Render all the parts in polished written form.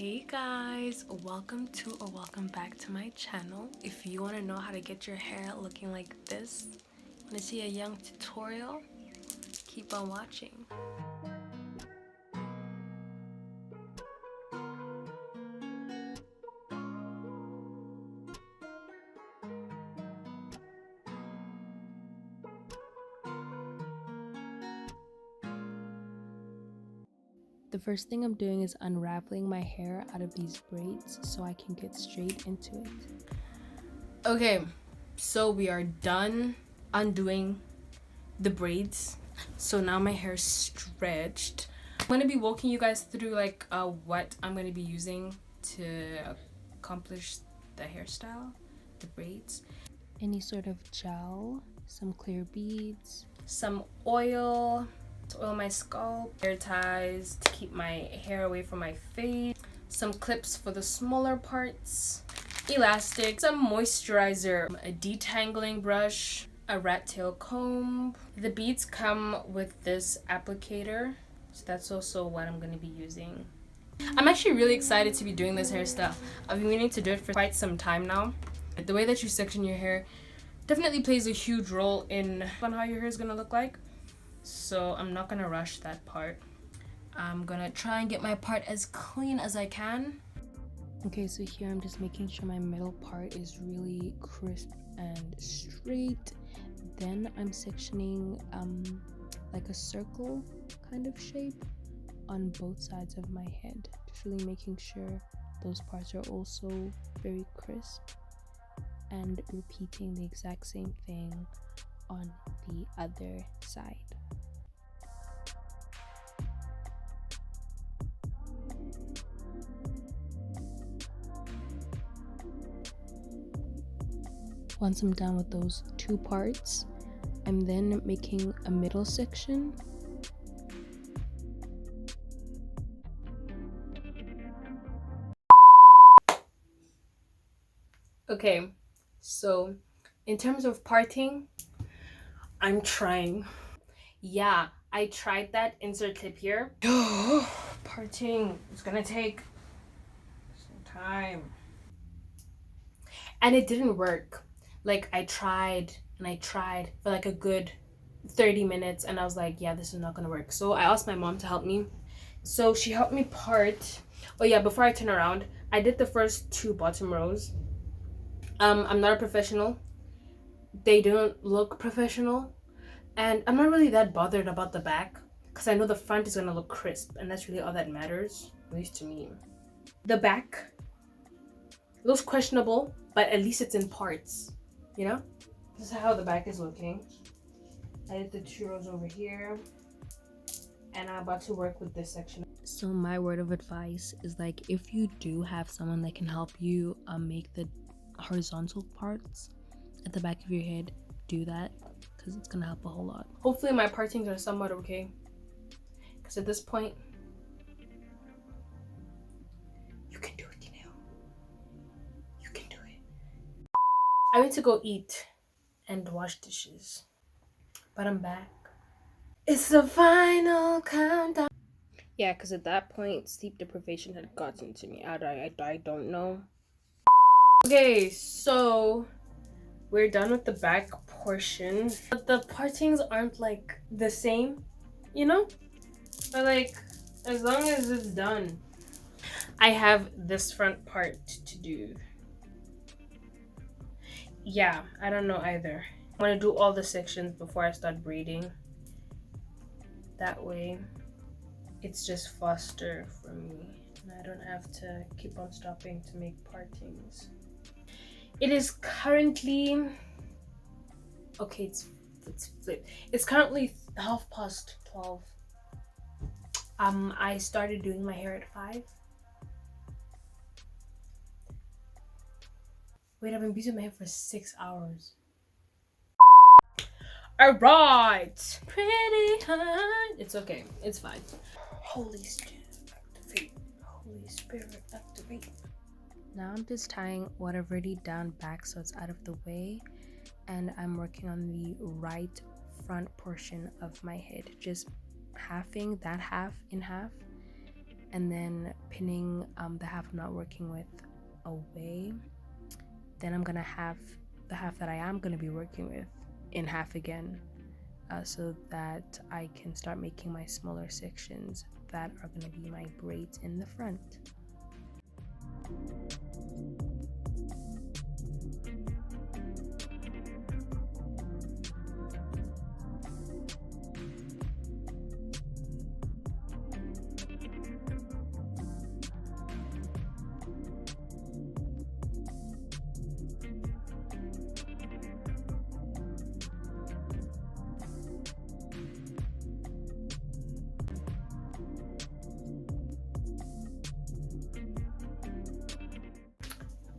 Hey guys, welcome back to my channel. If you want to know how to get your hair looking like this, want to see a young tutorial, keep on watching. The first thing I'm doing is unraveling my hair out of these braids so I can get straight into it. Okay, so we are done undoing the braids. So now my hair is stretched. I'm going to be walking you guys through what I'm going to be using to accomplish the hairstyle, the braids. Any sort of gel, some clear beads, some oil to oil my scalp, hair ties to keep my hair away from my face, some clips for the smaller parts, elastic, some moisturizer, a detangling brush, a Rattail comb. The beads come with this applicator, so that's also what I'm going to be using. I'm actually really excited to be doing this hairstyle. I've been meaning to do it for quite some time now. The way that you section your hair definitely plays a huge role on how your hair is going to look like. So I'm not gonna rush that part. I'm gonna try and get my part as clean as I can. Okay, so here I'm just making sure my middle part is really crisp and straight. Then I'm sectioning like a circle kind of shape on both sides of my head. Just really making sure those parts are also very crisp, and repeating the exact same thing on the other side. Once I'm done with those two parts, I'm then making a middle section. Okay, so in terms of parting, I'm trying. Yeah, I tried that insert clip here. Parting is gonna take some time. And it didn't work. Like, I tried and I tried for like a good 30 minutes and I was like, yeah, this is not gonna work. So I asked my mom to help me. So she helped me part. Oh yeah, before I turn around, I did the first two bottom rows. I'm not a professional. They don't look professional. And I'm not really that bothered about the back because I know the front is gonna look crisp, and that's really all that matters, at least to me. The back looks questionable, but at least it's in parts, you know? This is how the back is looking. I did the two rows over here, and I'm about to work with this section. So my word of advice is, like, if you do have someone that can help you make the horizontal parts at the back of your head, do that, because it's gonna help a whole lot. Hopefully my partings are somewhat okay, because at this point, you can do it, Dineo. You can do it. I went to go eat and wash dishes, but I'm back. It's the final countdown. Yeah, because at that point, sleep deprivation had gotten to me. I don't know. Okay, so we're done with the back portion. But the partings aren't like the same, you know? But like, as long as it's done. I have this front part to do. Yeah, I don't know either. I want to do all the sections before I start braiding. That way, it's just faster for me. And I don't have to keep on stopping to make partings. It is currently... Okay, it's flipped. It's currently 12:30. I started doing my hair at 5. Wait, I've been busy with my hair for 6 hours. Alright! Pretty hard. It's okay. It's fine. Holy Spirit, activate. Holy Spirit, activate. Now I'm just tying what I've already done back so it's out of the way. And I'm working on the right front portion of my head. Just halving that half in half. and then pinning the half I'm not working with away. Then I'm gonna have the half that I am gonna be working with in half again, so that I can start making my smaller sections that are gonna be my braids in the front.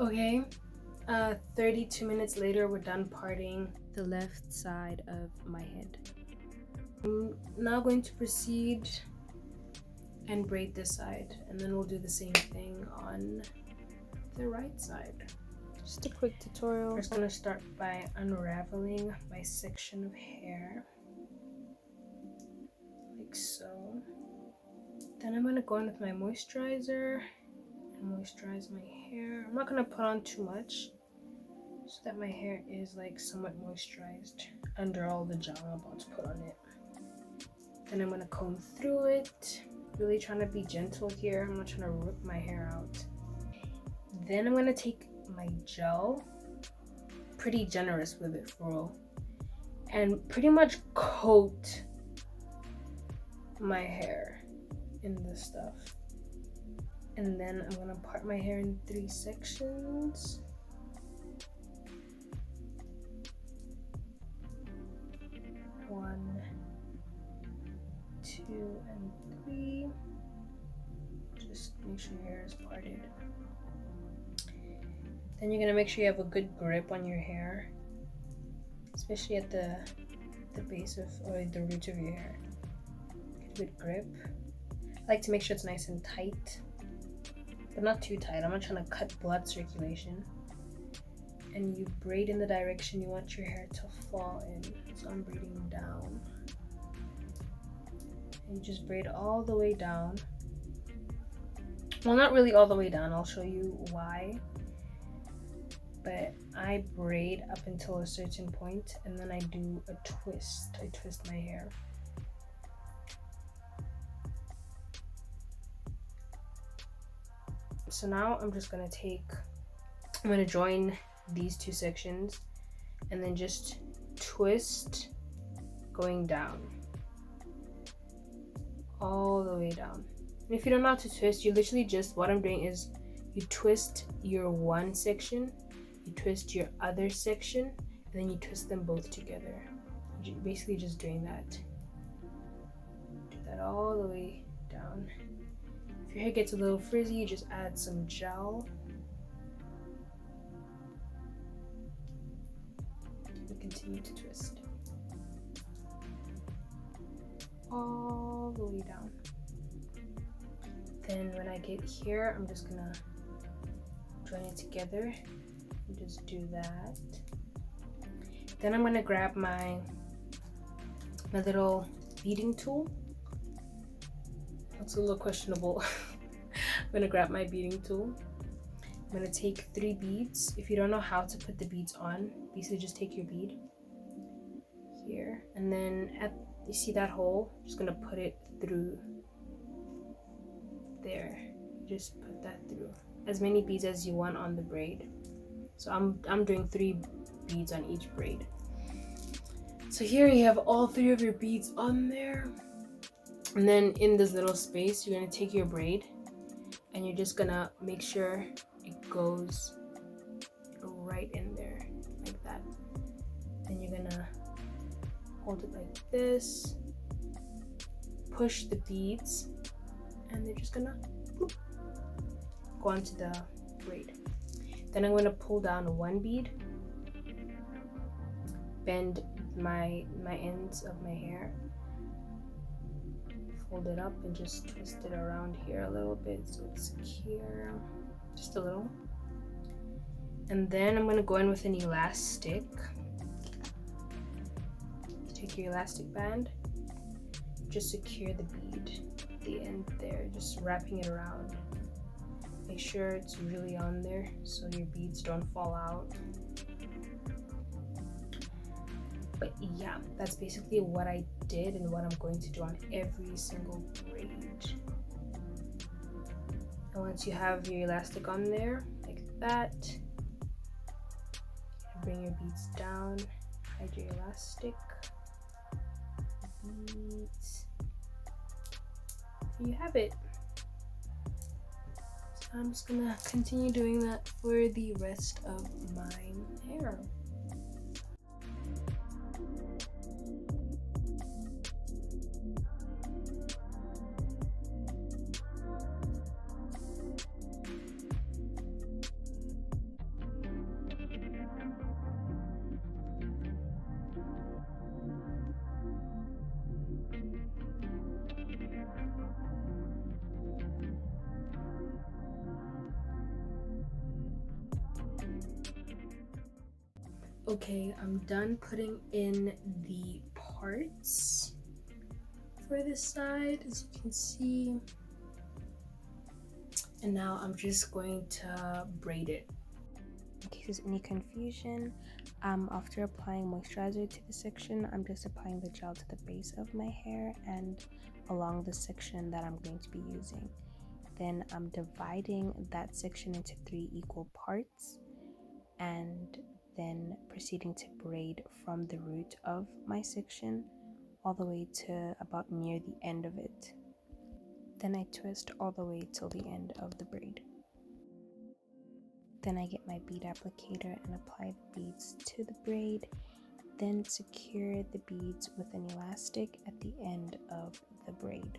Okay, 32 minutes later, we're done parting the left side of my head. I'm now going to proceed and braid this side, and then we'll do the same thing on the right side. Just a quick tutorial. First, I'm going to start by unraveling my section of hair, like so. Then I'm going to go in with my moisturizer and moisturize my hair. I'm not going to put on too much, so that my hair is like somewhat moisturized under all the gel I'm about to put on it. Then I'm going to comb through it, really trying to be gentle here. I'm not trying to rip my hair out. Then I'm going to take my gel, pretty generous with it for real, and pretty much coat my hair in this stuff. And then I'm going to part my hair in 3 sections. One, 2, and 3. Just make sure your hair is parted. Then you're gonna make sure you have a good grip on your hair, especially at the base of, or the root of your hair. Get a good grip. I like to make sure it's nice and tight, but not too tight. I'm not trying to cut blood circulation. And you braid in the direction you want your hair to fall in. So I'm braiding down. And you just braid all the way down. Well, not really all the way down. I'll show you why. But I braid up until a certain point, and then I do a twist. I twist my hair. So now I'm just gonna I'm gonna join these 2 sections and then just twist going down, all the way down. And if you don't know how to twist, you literally just, what I'm doing is you twist your one section, you twist your other section, and then you twist them both together. You're basically just doing that. Do that all the way down. If your hair gets a little frizzy, you just add some gel. And continue to twist. All the way down. Then when I get here, I'm just gonna join it together. Just do that. Then I'm gonna grab my little beading tool. That's a little questionable. I'm gonna grab my beading tool. I'm gonna take 3 beads. If you don't know how to put the beads on, basically just take your bead here, and then you see that hole? I'm just gonna put it through there. Just put that through. As many beads as you want on the braid. So I'm doing 3 beads on each braid. So here you have all 3 of your beads on there. And then in this little space, you're gonna take your braid and you're just gonna make sure it goes right in there, like that. Then you're gonna hold it like this, push the beads, and they're just gonna whoop, go onto the braid. Then I'm going to pull down 1 bead, bend my ends of my hair, fold it up, and just twist it around here a little bit so it's secure, just a little. And then I'm going to go in with an elastic. Take your elastic band, just secure the bead the end there, just wrapping it around. Make sure it's really on there so your beads don't fall out. But yeah, that's basically what I did and what I'm going to do on every single braid. And once you have your elastic on there, like that, bring your beads down, hide your elastic, beads, and you have it. So I'm just gonna continue doing that for the rest of my hair. Okay, I'm done putting in the parts for this side, as you can see. And now I'm just going to braid it. In case there's any confusion, after applying moisturizer to the section, I'm just applying the gel to the base of my hair and along the section that I'm going to be using. Then I'm dividing that section into 3 equal parts and then proceeding to braid from the root of my section all the way to about near the end of it. Then I twist all the way till the end of the braid. Then I get my bead applicator and apply the beads to the braid, then secure the beads with an elastic at the end of the braid.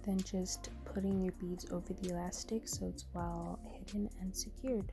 Then just putting your beads over the elastic so it's well hidden and secured.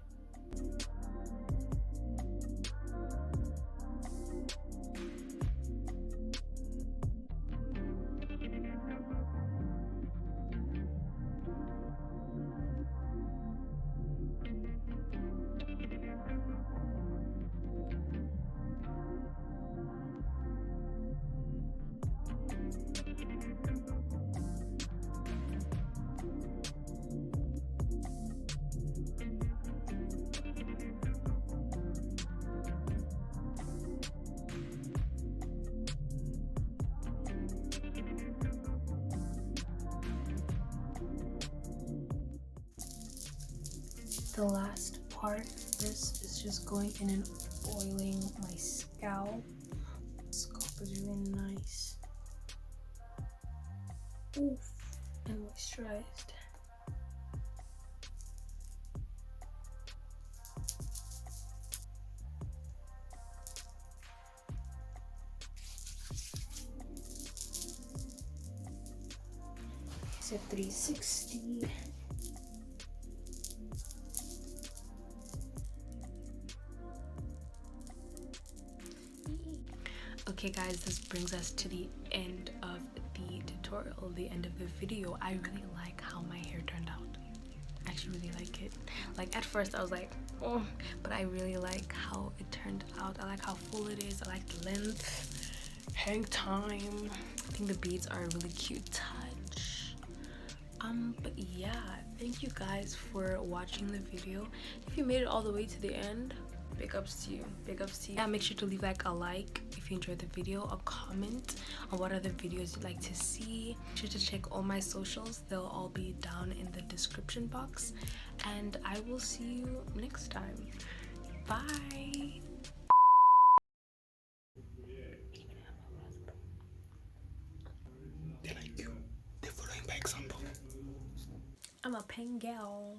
The last part of this is just going in and oiling my scalp. Scalp is really nice. Oof, and moisturized. It's a 360. Okay guys, this brings us to the end of the tutorial, the end of the video. I really like how my hair turned out. I actually really like it. Like at first I was like, oh, but I really like how it turned out. I like how full it is. I like the length, hang time. I think the beads are a really cute touch. But yeah, thank you guys for watching the video. If you made it all the way to the end, big ups to you, big ups to you. Yeah, make sure to leave like a like if you enjoyed the video, a comment on what other videos you'd like to see. Make sure to check all my socials, they'll all be down in the description box, and I will see you next time. Bye. They like you, they're following by example. I'm a pen gal.